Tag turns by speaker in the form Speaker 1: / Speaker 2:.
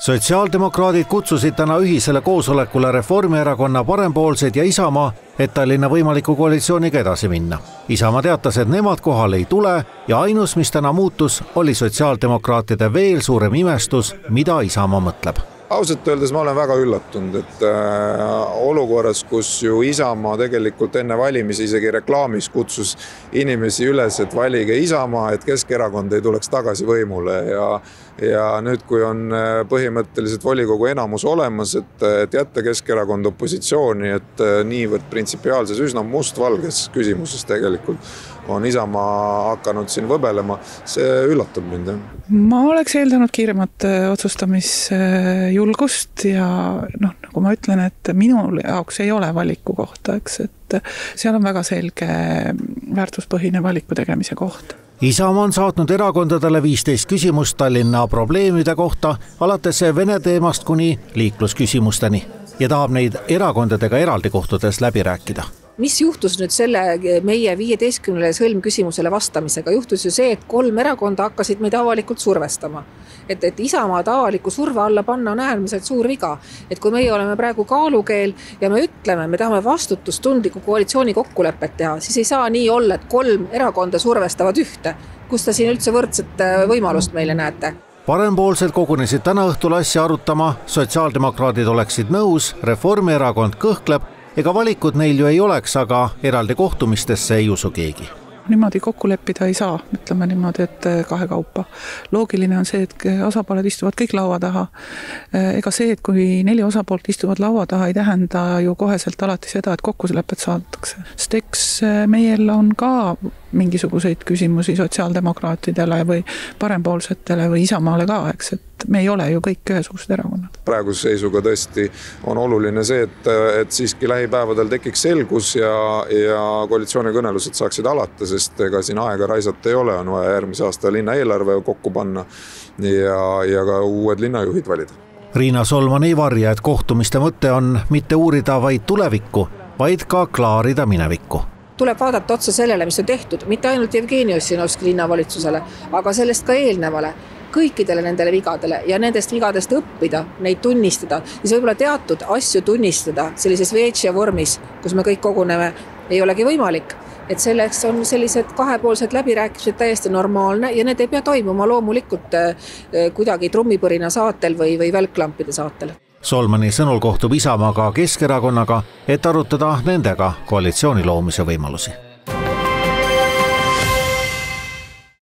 Speaker 1: Sotsiaaldemokraadid kutsusid täna ühisele koosolekule Reformierakonna, Parempoolsed ja Isamaa, et Tallinna võimaliku koalitsiooniga edasi minna. Isamaa teatas, et nemad kohale ei tule ja ainus, mis täna muutus, oli sotsiaaldemokraatide veel suurem imestus, mida Isamaa mõtleb.
Speaker 2: Ausalt öeldes ma olen väga üllatunud, et olukorras, kus ju Isamaa tegelikult enne valimisi isegi reklaamis kutsus inimesi üles, et valige Isamaa, et Keskerakond ei tuleks tagasi võimule ja nüüd, kui on põhimõtteliselt volikogu enamus olemas, et jätta Keskerakond opositsiooni, et niivõrd printsipiaalses üsna mustvalges küsimuses tegelikult on Isamaa hakanud siin võbelema, see üllatab mind.
Speaker 3: Ma oleks eeldanud kiiremat otsustamisjulgust ja nagu ma ütlen, et minu jaoks ei ole valiku kohta, et seal on väga selge väärtuspõhine valiku tegemise koht.
Speaker 1: Isamaa on saatnud erakondadele 15 küsimust Tallinna probleemide kohta, alates Vene teemast kuni liiklusküsimusteni ja tahab neid erakondadega eraldi kohtudes läbi rääkida.
Speaker 4: Mis juhtus nüüd selle meie 15 sõlmküsimusele vastamisega? Juhtus ju see, et 3 erakonda hakkasid meid avalikult survestama. Et Isamaad avaliku surve alla panna on äärmiselt suur viga. Et kui meie oleme praegu kaalukeel ja me ütleme, me tahame vastutustundliku koalitsiooni kokkulepet teha, siis ei saa nii olla, et 3 erakonda survestavad ühte. Kus ta siin üldse võrdset võimalust meile näete?
Speaker 1: Parempoolsed kogunesid täna õhtul asja arutama, sotsiaaldemokraadid oleksid nõus, Reformierakond kõhkleb, ega valikud neil ju ei oleks, aga eraldi kohtumistesse ei usu keegi.
Speaker 3: Niimoodi kokku leppida ei saa, ütleme niimoodi, et kahekaupa. Loogiline on see, et osapooled istuvad kõik laua taha. Ega see, et kui 4 osapoolt istuvad laua taha, ei tähenda ju koheselt alati seda, et kokkulepet saadakse. Sest eks meil on ka mingisuguseid küsimusi sotsiaaldemokraatidele või parempoolsetele või Isamaale ka, eks, et me ei ole ju kõik ühesugused erakonnad.
Speaker 2: Praeguse seisuga tõesti on oluline see, et siiski lähipäevadel tekiks selgus ja koalitsioonikõnelused saaksid alata, sest ega siin aega raisata ei ole, on vaja järgmise aasta linna eelarve kokku panna ja ka uued linnajuhid valida.
Speaker 1: Riina Solman ei varja, et kohtumiste mõte on mitte uurida vaid tulevikku, vaid ka klaarida minevikku.
Speaker 4: Tuleb vaadata otsa sellele, mis on tehtud, mitte ainult Jevgeni Ossinovski linnavalitsusele, aga sellest ka eelnevale, kõikidele nendele vigadele ja nendest vigadest õppida, neid tunnistada ja see võib-olla teatud asju tunnistada sellises veetšia vormis, kus me kõik koguneme, ei olegi võimalik. Et selleks on sellised kahepoolsed läbirääkimised täiesti normaalne ja need ei pea toimuma loomulikult kuidagi trummipõrina saatel või välklampide saatel.
Speaker 1: Solmani sõnul kohtub Isamaaga Keskerakonnaga, et arutada nendega koalitsiooni loomise võimalusi.